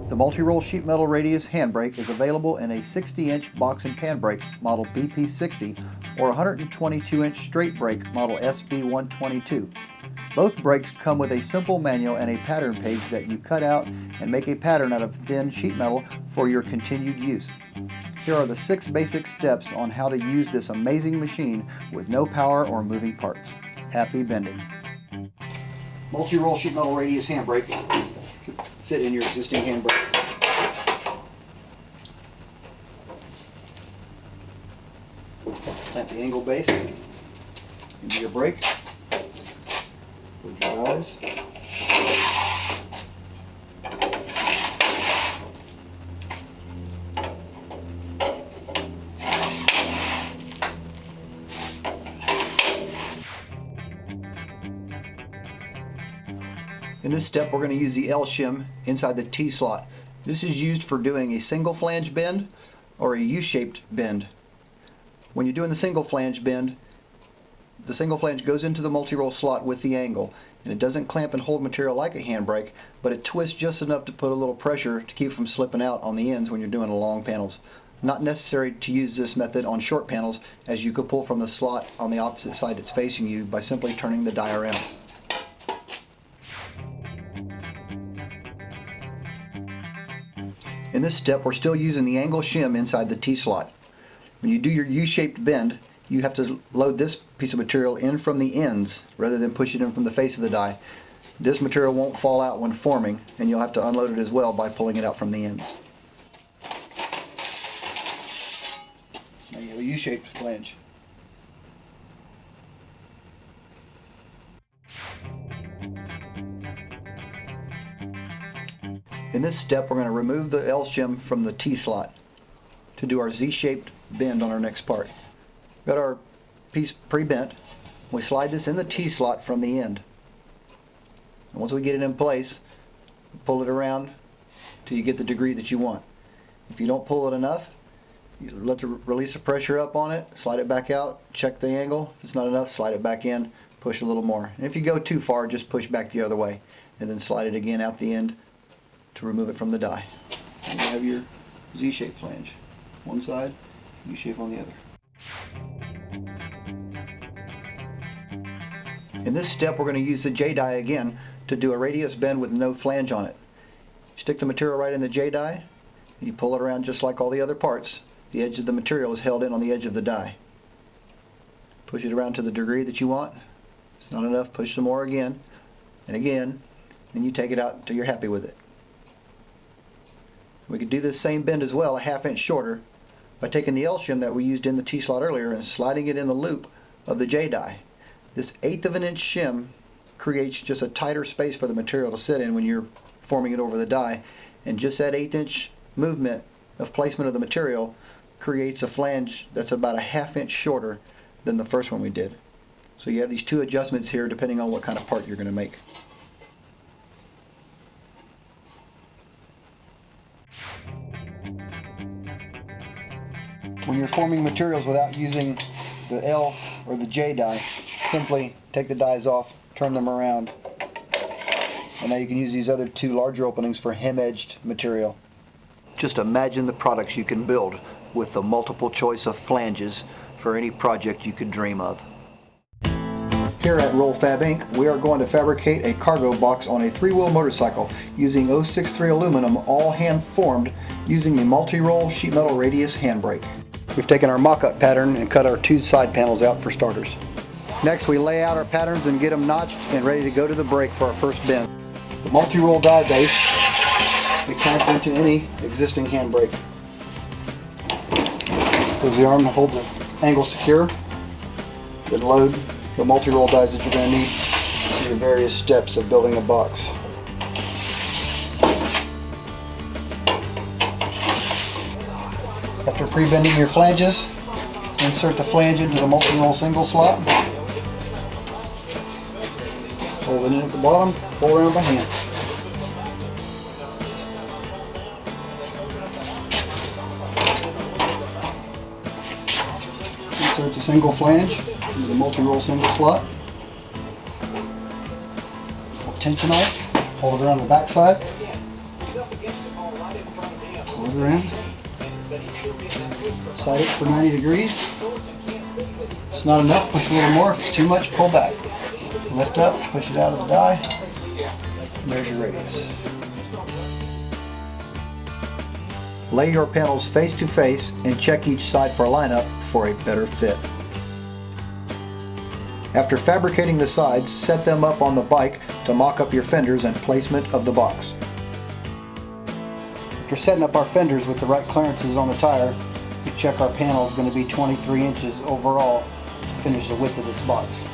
The Multiroll sheet metal radius handbrake is available in a 60-inch box and pan brake model BP60 or 122-inch straight brake model SB122. Both brakes come with a simple manual and a pattern page that you cut out and make a pattern out of thin sheet metal for your continued use. Here are the 6 basic steps on how to use this amazing machine with no power or moving parts. Happy bending. Multiroll sheet metal radius handbrake fit in your existing handbrake. Clamp the angle base into your brake. Load your dies. In this step, we're going to use the L shim inside the T slot. This is used for doing a single flange bend or a U-shaped bend. When you're doing the single flange bend, the single flange goes into the multi-roll slot with the angle, and it doesn't clamp and hold material like a handbrake, but it twists just enough to put a little pressure to keep it from slipping out on the ends when you're doing the long panels. Not necessary to use this method on short panels, as you could pull from the slot on the opposite side that's facing you by simply turning the die around. In this step, we're still using the angle shim inside the T slot. When you do your U-shaped bend, you have to load this piece of material in from the ends rather than push it in from the face of the die. This material won't fall out when forming, and you'll have to unload it as well by pulling it out from the ends. Now you have a U-shaped flange. In this step, we're going to remove the L shim from the T slot to do our Z-shaped bend on our next part. We've got our piece pre-bent. We slide this in the T slot from the end. And once we get it in place, pull it around till you get the degree that you want. If you don't pull it enough, you release the pressure up on it, slide it back out, check the angle. If it's not enough, slide it back in, push a little more. And if you go too far, just push back the other way and then slide it again out the end to remove it from the die. And you have your Z-shaped flange. One side, U-shape on the other. In this step, we're going to use the J-die again to do a radius bend with no flange on it. Stick the material right in the J-die, and you pull it around just like all the other parts. The edge of the material is held in on the edge of the die. Push it around to the degree that you want. If it's not enough, push some more again, and again, and you take it out until you're happy with it. We could do this same bend as well, a ½ inch shorter, by taking the L shim that we used in the T slot earlier and sliding it in the loop of the J die. This 1/8 of an inch shim creates just a tighter space for the material to sit in when you're forming it over the die, and just that 1/8 inch movement of placement of the material creates a flange that's about a ½ inch shorter than the first one we did. So you have these 2 adjustments here depending on what kind of part you're going to make. When you're forming materials without using the L or the J die, simply take the dies off, turn them around, and now you can use these other 2 larger openings for hem-edged material. Just imagine the products you can build with the multiple choice of flanges for any project you could dream of. Here at Rollfab Inc., we are going to fabricate a cargo box on a 3-wheel motorcycle using 063 aluminum, all hand-formed using the Multiroll sheet metal radius handbrake. We've taken our mock-up pattern and cut our 2 side panels out for starters. Next, we lay out our patterns and get them notched and ready to go to the brake for our first bend. The Multiroll die base we clamp into any existing handbrake. There's the arm to hold the angle secure. Then load the Multiroll dies that you're going to need for your various steps of building a box. After pre-bending your flanges, insert the flange into the Multiroll single slot. Hold it in at the bottom, pull around by hand. Insert the single flange into the Multiroll single slot. Pull tension on it, hold it around the back side. it around. Side it for 90 degrees. It's not enough, push a little more. If it's too much, pull back. Lift up, push it out of the die. And there's your radius. Lay your panels face to face and check each side for lineup for a better fit. After fabricating the sides, set them up on the bike to mock up your fenders and placement of the box. After setting up our fenders with the right clearances on the tire, we check our panel is going to be 23 inches overall to finish the width of this box.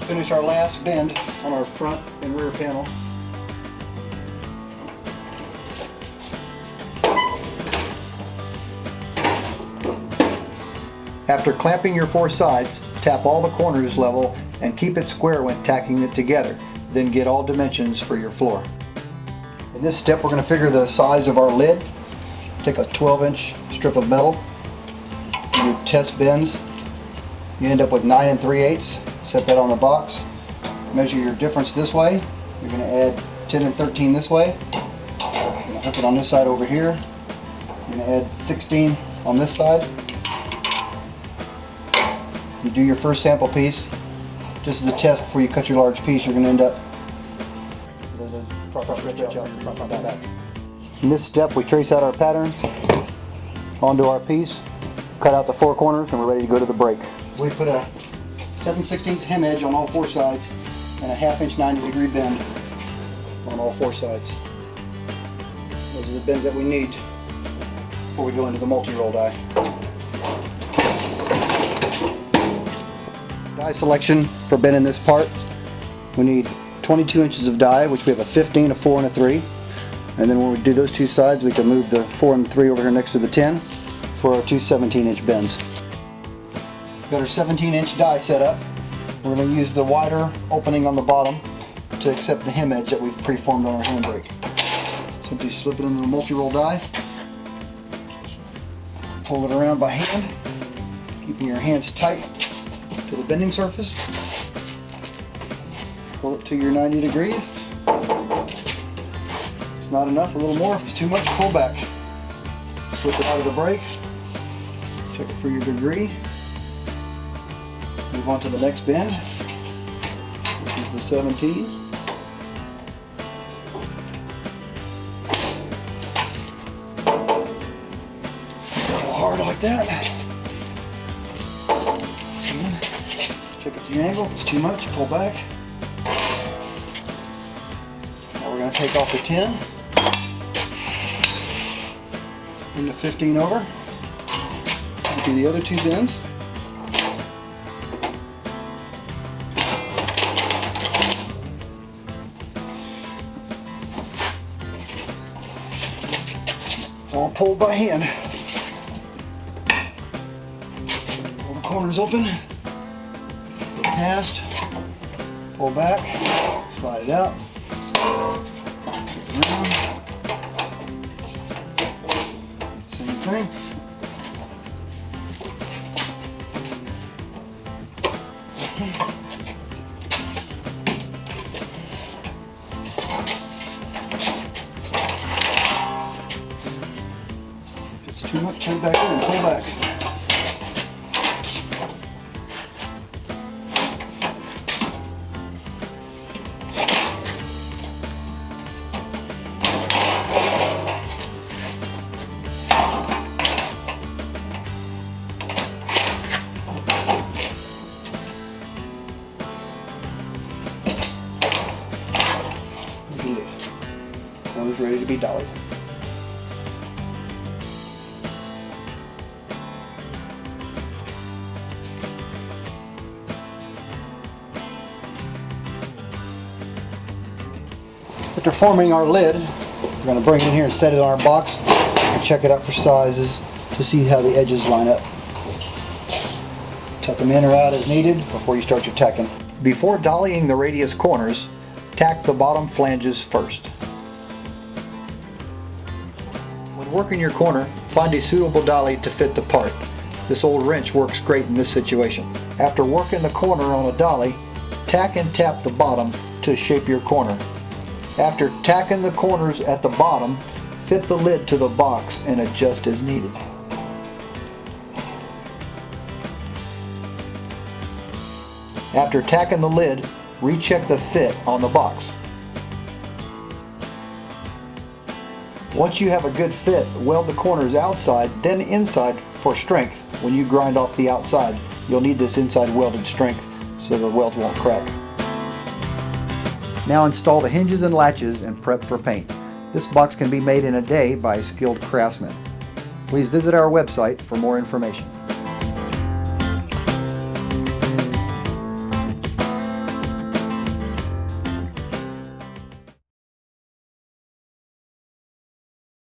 Finish our last bend on our front and rear panel. After clamping your four sides, tap all the corners level and keep it square when tacking it together. Then get all dimensions for your floor. In this step, we're going to figure the size of our lid. Take a 12-inch strip of metal, do test bends. You end up with 9 3/8. Set that on the box. Measure your difference this way. You're going to add 10 and 13 this way. You're going to hook it on this side over here. You're going to add 16 on this side. You do your first sample piece. Just as a test before you cut your large piece, you're going to end up with a proper stretch out from front and back. In this step, we trace out our pattern onto our piece, cut out the four corners, and we're ready to go to the brake. We put a 7/16 hem edge on all four sides and a 1/2 inch 90-degree bend on all four sides. Those are the bends that we need before we go into the multi-roll die. Die selection for bending this part, we need 22 inches of die, which we have a 15, a 4, and a 3. And then when we do those two sides, we can move the 4 and the 3 over here next to the 10 for our two 17-inch bends. Got our 17-inch die set up. We're going to use the wider opening on the bottom to accept the hem edge that we've preformed on our handbrake. Simply slip it into the multi-roll die, pull it around by hand, keeping your hands tight to the bending surface. Pull it to your 90 degrees. If it's not enough, a little more. If it's too much, pull back. Slip it out of the brake. Check it for your degree. Move on to the next bend, which is the 17. Go hard like that. Check up the angle. If it's too much, pull back. Now we're going to take off the 10. Bring the 15 over. Do the other two bends. It's all pulled by hand. Pull the corners open. Past, pull back, slide it out, around, same thing. If it's too much, turn back in and pull back. Corner's ready to be dollied. After forming our lid, we're going to bring it in here and set it on our box and check it out for sizes to see how the edges line up. Tuck them in or out as needed before you start your tacking. Before dollying the radius corners, tack the bottom flanges first. When working your corner, find a suitable dolly to fit the part. This old wrench works great in this situation. After working the corner on a dolly, tack and tap the bottom to shape your corner. After tacking the corners at the bottom, fit the lid to the box and adjust as needed. After tacking the lid, recheck the fit on the box. Once you have a good fit, weld the corners outside, then inside for strength. When you grind off the outside, you'll need this inside welded strength so the welds won't crack. Now install the hinges and latches and prep for paint. This box can be made in a day by a skilled craftsman. Please visit our website for more information.